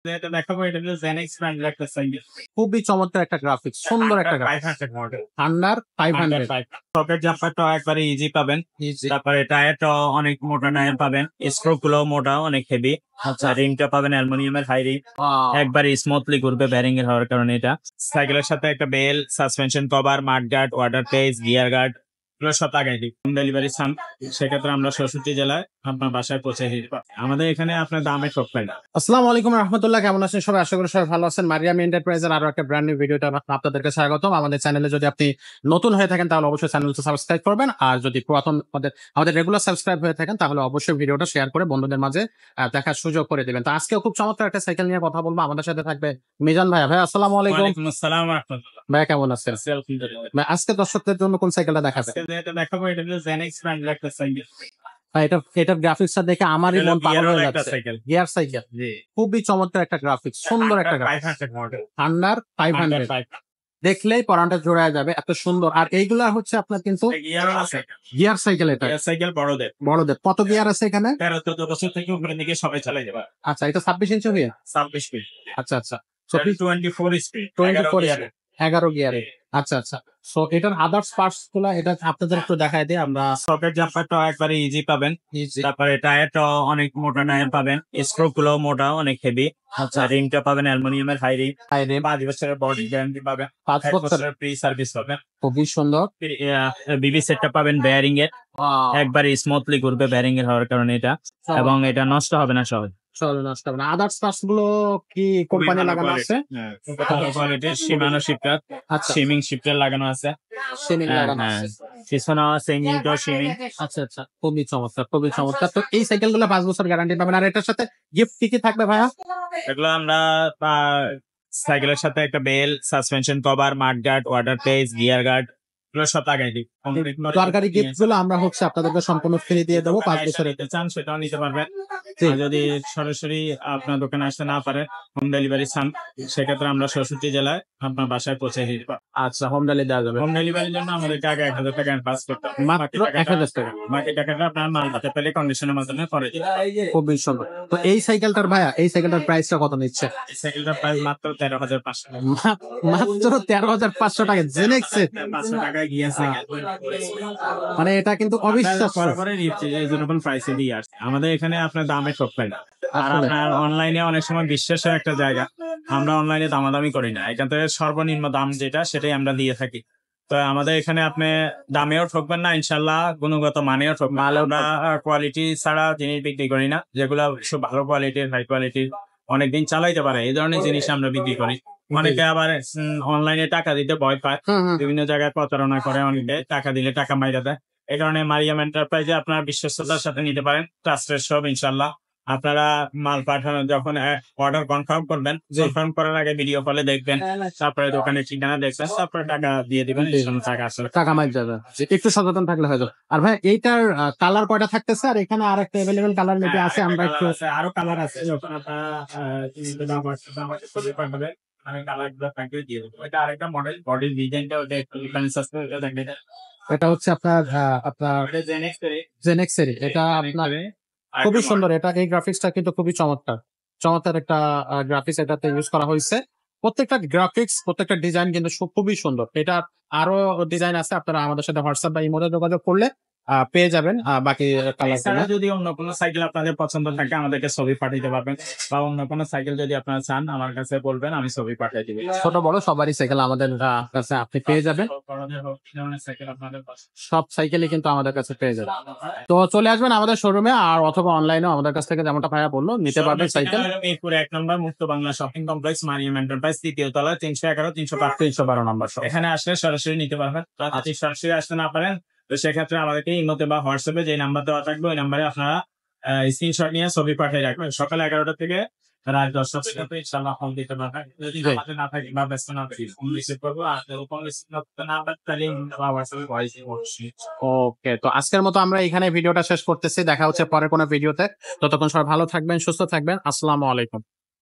এটা দেখাবো, এটা হলো Zenix ব্র্যান্ডের একটা সাইকেল। খুবই চমৎকার একটা গ্রাফিক্স, সুন্দর একটা গ্রাফিক্স। 500 মডেল। আন্ডার 500 পকেট জাম্পারটা একবারে ইজি পাবেন। ইজি। তারপরে টায়ারটা অনেক মোটা টায়ার পাবেন। স্ক্রু গুলো মোটা, অনেক হেভি। আচ্ছা। রিংটা পাবেন অ্যালুমিনিয়ামের হাই রিং। একবারে স্মুথলি ঘুরবে ব্যারিং এর হওয়ার কারণে এটা। সাইকেলের সাথে একটা bell, suspension cover, mud guard, water পেজ, গিয়ার গার্ড এগুলো সব লাগাই দিই। হোম ডেলিভারি চান সেক্ষেত্রে আমরা ৬৪ জেলায় আপনার বাসায় পৌঁছে দিতে পারি। আমাদের এখানে আপনার দামে ঠকবেন না। আসসালামু আলাইকুম রহমতুল্লাহ, কেমন আছেন সবাই? আশা করি সবাই ভালো আছেন। মারিয়াম এন্টারপ্রাইজের আরো একটা ব্র্যান্ড নিউ ভিডিওতে আপনাদেরকে স্বাগতম। আমাদের চ্যানেলে যদি আপনি নতুন হয়ে থাকেন তাহলে অবশ্যই চ্যানেলটা সাবস্ক্রাইব করবেন, আর যদি পুরাতন আমাদের রেগুলার সাবস্ক্রাইব হয়ে থাকেন তাহলে অবশ্যই ভিডিওটা শেয়ার করে বন্ধুদের মাঝে দেখার সুযোগ করে দিবেন। তো আজকেও খুব চমৎকার একটা সাইকেল নিয়ে কথা বলবো। আমাদের সাথে থাকবে মিজান ভাই। ভাই আসসালামু আলাইকুম। ওয়ালাইকুম আসসালাম ওয়া রাহমাতুল্লাহ। ভাই কেমন আছেন? আলহামদুলিল্লাহ। ভাই আজকে দর্শকদের জন্য কোন সাইকেলটা দেখাবেন? আজকে যেটা দেখাবো এটা হলো Zenix ব্র্যান্ডের একটা সাইকেল। ভাই এটার গ্রাফিক্সটা দেখে আমারই এটা মন হলো পাগল গিয়ারের হয়ে একটা যাচ্ছে। সাইকেল। গিয়ার সাইকেল, জি। খুবই চমৎকার একটা গ্রাফিক্স, সুন্দর একটা গ্রাফিক্স। 500 মডেল। আন্ডার 500 দেখলেই পরানটা জোড়ায় যাবে, এত সুন্দর। আর এইগুলা হচ্ছে আপনার কিন্তু গিয়ারও আছে। Gear cycle. এটা গিয়ার সাইকেল বড়দের। বড়দের কত গিয়ার আছে এখানে? 13-14 বছর থেকে উপরের দিকে সবাই চালাই যাবে। আচ্ছা, এটা 26 ইঞ্চি হয়ে। 26 ফিট। আচ্ছা আচ্ছা। 24 স্পিড। 24 11 গিয়ারে। আচ্ছা আচ্ছা। সো এটার আদার্স পার্টস গুলা এটা আপনাদের একটু দেখায় দিই আমরা। সকেট জাম্পারটা একবারে ইজি পাবেন। ইজি। তারপরে টায়ারটা অনেক মোটা টায়ার পাবেন। স্ক্রু গুলো মোটা, অনেক হেভি। আচ্ছা। রিংটা পাবেন অ্যালুমিনিয়ামের হাই রিং। হাই রেম 5 বছরের বডি গ্যারান্টি পাবেন। 5 1 বছর। বছরের প্রি সার্ভিস পাবেন। খুবই সুন্দর। বিবি সেটটা পাবেন বেয়ারিং এর। একবারে স্মুথলি ঘুরবে ব্যারিং এর হওয়ার কারণে এটা, এবং এটা নষ্ট হবে না সহজে। চলো নষ্ট হবে না। আদার্স পার্টস গুলো কি কোম্পানি লাগানো আছে? ভালো কোয়ালিটির শিমানো শিফটার, আচ্ছা। শিমিং শিফটার লাগানো আছে। সেমিং হ্যাঁ, লাগানো হ্যাঁ। আছে। পিছনে সিঙ্গিং তো শিমিং। আচ্ছা আচ্ছা, খুবই চমৎকার, খুবই চমৎকার। তো এই সাইকেল গুলো 5 বছর গ্যারান্টি পাবেন। আর এটার সাথে গিফট কি কি থাকবে ভাইয়া? এগুলো আমরা সাইকেলের সাথে একটা bell, suspension cover, mud guard, water পেজ, গিয়ার গার্ড এগুলো সব লাগাই দিই। দরকারি গিফট গুলো আমরা হচ্ছে আপনাদেরকে সম্পূর্ণ ফ্রি দিয়ে দেবো 5 বছরের। নিতে চান সেটাও নিতে পারবেন। জি। আর যদি সরাসরি আপনার দোকানে আসতে না পারে, হোম ডেলিভারি চান সেক্ষেত্রে আমরা ৬৪ জেলায় আপনার বাসায় পৌঁছে দিতে পারবো। আচ্ছা, হোম ডেলিভারি দেওয়া যাবে। হোম ডেলিভারির জন্য আমাদেরকে আগে ১,০০০ টাকা অ্যাডভান্স করতে হবে। মাত্র 1000 টাকা। বাকি টাকাটা আপনার মাল হাতে পেলে কন্ডিশনের মাধ্যমে পরে দিবেন। খুবই সুন্দর। তো এই সাইকেলটার ভাইয়া, এই সাইকেলটার প্রাইসটা কত নিচ্ছে? এই সাইকেলটার প্রাইস মাত্র 13,৫০০ টাকা। মাত্র 13,500 টাকা। জেনেক্সের 500 টাকায় গিয়ার সাইকেল। মানে এটা কিন্তু অবিশ্বাস্য। বরাবরই রিজনেবল প্রাইসে দিয়ে আসছে। আমাদের এখানে আপনার দামে ঠকবে না। আর আসলে। আপনার অনলাইনে অনেক সময় বিশ্বাসের একটা জায়গা। আমরা অনলাইনে দামাদামি করি না। এখান থেকে সর্বনিম্ন দাম যেটা সেটাই আমরা দিয়ে থাকি। তো আমাদের এখানে আপনি দামেও ঠকবেন না, ইনশাল্লাহ গুণগত মানেও ঠকবেন না। আমরা কোয়ালিটি ছাড়া জিনিস বিক্রি করি না। যেগুলো খুব ভালো কোয়ালিটির, হাই কোয়ালিটির, অনেকদিন চালাইতে পারে এই ধরনের জিনিস আমরা বিক্রি করি। অনেকে আবার অনলাইনে টাকা দিতে ভয় পায়, বিভিন্ন জায়গায় প্রতারণা করে, অনেকে টাকা দিলে টাকা মাইরা দেয়। এই কারণে মারিয়াম এন্টারপ্রাইজে আপনার বিশ্বস্ততার সাথে নিতে পারেন, ট্রাস্টেড সব ইনশাল্লাহ। আপনারা মাল পাঠানো যখন অর্ডার কনফার্ম করবেন, কনফার্ম করার আগে ভিডিও কলে দেখবেন, তারপরে দোকানের ঠিকানা দেখবেন, তারপরে টাকা দিয়ে দিবেন। টাকা আসলে টাকা মাইর যাবে, একটু সচেতন থাকলে হয়তো। আর ভাই এইটার কালার কয়টা থাকতেছে? আর এখানে আর একটা अवेलेबल কালার মেবি আছে, আমরা একটু আরো কালার আছে। যখন আপনারা আমি কালার গুলো আপনাকে দিয়ে দেবো। এটা আরেকটা মডেল, বডির ডিজাইনটা ওটা একটু ডিফারেন্স আছে। ওটা দেখবেন, এটা হচ্ছে আপনার ওটা জেনেক্স এর। জেনেক্সের। এটা আপনার খুবই সুন্দর। এটা এই গ্রাফিক্সটা কিন্তু খুবই চমৎকার, চমৎকার একটা গ্রাফিক্স এটাতে ইউজ করা হয়েছে। প্রত্যেকটা গ্রাফিক্স, প্রত্যেকটা ডিজাইন কিন্তু খুবই সুন্দর। এটা আরো ডিজাইন আছে, আপনারা আমাদের সাথে হোয়াটসঅ্যাপ বা ইমোতে যোগাযোগ করলে পেয়ে যাবেন বাকি এছাড়া কালার। যদি অন্য কোনো সাইকেল আপনাদের পছন্দ থাকে আমাদেরকে ছবি পাঠাইতে পারবেন, বা অন্য কোনো সাইকেল যদি আপনারা চান আমার কাছে বলবেন, আমি ছবি পাঠিয়ে দিব। ছোট বড় সবারই সাইকেল আমাদের কাছে আপনি পেয়ে যাবেন। বড়দের হোক, কি ধরনের সাইকেল আপনাদের পছন্দ। সব সাইকেলই কিন্তু আমাদের কাছে পেয়ে যাবেন। তো চলে আসবেন আমাদের শোরুমে, আর অথবা অনলাইনেও আমাদের কাছ থেকে যেমনটা ভাইয়া বললো নিতে পারবেন সাইকেল। মিরপুর ১ নম্বর Mukto Bangla shopping complex, Mariam enterprise, ৩য় তলা, ৩১১, ৩০৫, 312 নম্বর। এখানে আসলে সরাসরি নিতে পারবেন। যদি সরাসরি আসতে না পারেন তো সেক্ষেত্রে আমাদেরকে ইমোতে বা হোয়াটসঅ্যাপে যে নাম্বার দেওয়া থাকবে ওই নাম্বারে আপনারা স্ক্রিনশট নিয়ে ছবি পাঠিয়ে রাখবেন। সকাল ১১টা থেকে রাত ১০টা পর্যন্ত ইনশাআল্লাহ ফোন দিতে পারবেন। যদি আমাদের না থাকি বা ব্যস্ত না থাকি ফোন রিসিভ করবো। আর ফোন রিসিভ না পারেন তাহলে হোয়াটসঅ্যাপে ভয়েস করছি। ওকে, তো আজকের মতো আমরা এখানে ভিডিওটা শেষ করতেছি। দেখা হচ্ছে পরে কোনো ভিডিওতে। ততক্ষণ সবাই ভালো থাকবেন, সুস্থ থাকবেন। আসসালামু আলাইকুম।